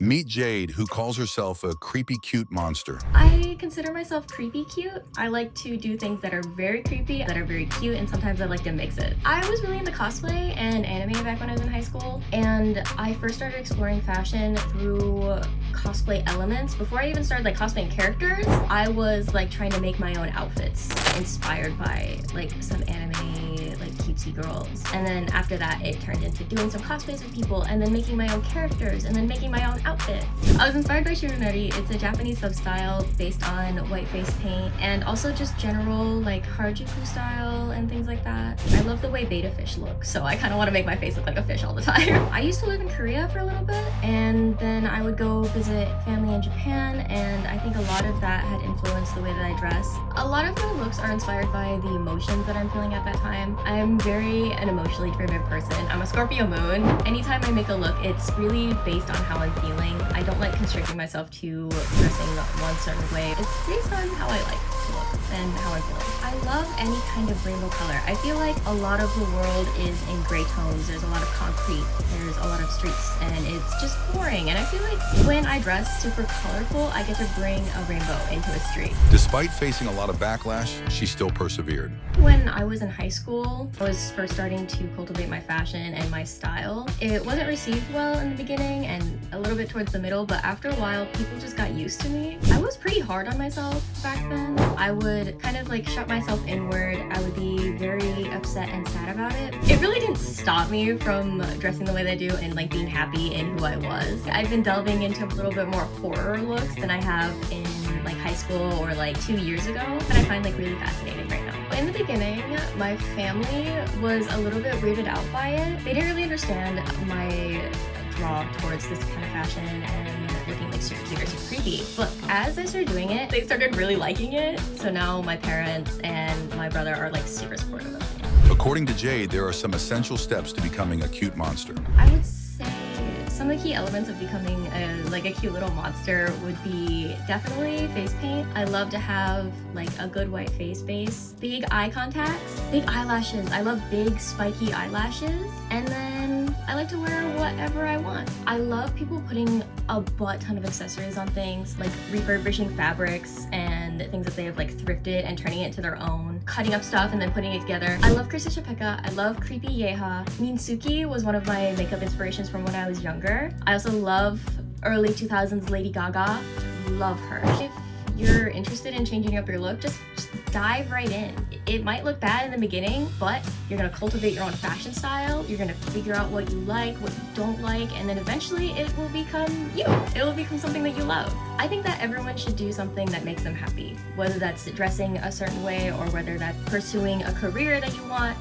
Meet Jade, who calls herself a creepy cute monster. I consider myself creepy cute. I like to do things that are very creepy, that are very cute, and sometimes I like to mix it. I was really into cosplay and anime back when I was in high school, and I first started exploring fashion through cosplay elements. Before I even started like cosplaying characters, I was like trying to make my own outfits inspired by like some anime like cutesy girls. And then after that, it turned into doing some cosplays with people and then making my own characters and then making my own outfits. I was inspired by Sugar Nori. It's a Japanese sub-style based on white face paint and also just general like Harajuku style and things like that. I love the way betta fish look, so I kind of want to make my face look like a fish all the time. I used to live in Korea for a little bit, and then I would go visit family in Japan, and I think a lot of that had influenced the way that I dress. A lot of my looks are inspired by the emotions that I'm feeling at that time. I'm very an emotionally driven person. I'm a Scorpio moon. Anytime I make a look, it's really based on how I'm feeling. I don't like constricting myself to dressing one certain way. It's based on how I like to look and how I'm feeling. I love any kind of rainbow color. I feel like a lot of the world is in gray tones. There's a lot of concrete, there's a lot of streets, and it's just boring. And I feel like when I dress super colorful, I get to bring a rainbow into a street. Despite facing a lot of backlash, she still persevered. When I was in high school, I was first starting to cultivate my fashion and my style. It wasn't received well in the beginning and a little bit towards the middle, but after a while, people just got used to me. I was pretty hard on myself back then. I would kind of like shut myself inward. I would be very upset and sad about it. It really didn't stop me from dressing the way that I do and like being happy in who I was. I've been delving into a little bit more horror looks than I have in like high school or like 2 years ago, that I find like really fascinating right now. In the beginning, my family was a little bit weirded out by it. They didn't really understand my draw towards this kind of fashion and looking like super cute or super creepy. But as I started doing it, they started really liking it. So now my parents and my brother are like super supportive of it. According to Jade, there are some essential steps to becoming a cute monster. I would say some of the key elements of becoming a cute little monster would be definitely face paint. I love to have like a good white face base, big eye contacts, big eyelashes. I love big spiky eyelashes, and then I like to wear whatever I want. I love people putting a butt ton of accessories on things, like refurbishing fabrics and things that they have like thrifted and turning it to their own, cutting up stuff and then putting it together. I love Krista Chapeka. I love Creepy Yeha. Minsuki was one of my makeup inspirations from when I was younger. I also love early 2000s Lady Gaga. Love her. If you're interested in changing up your look, just dive right in. It might look bad in the beginning, but you're gonna cultivate your own fashion style. You're gonna figure out what you like, what you don't like, and then eventually it will become you. It will become something that you love. I think that everyone should do something that makes them happy, whether that's dressing a certain way or whether that's pursuing a career that you want.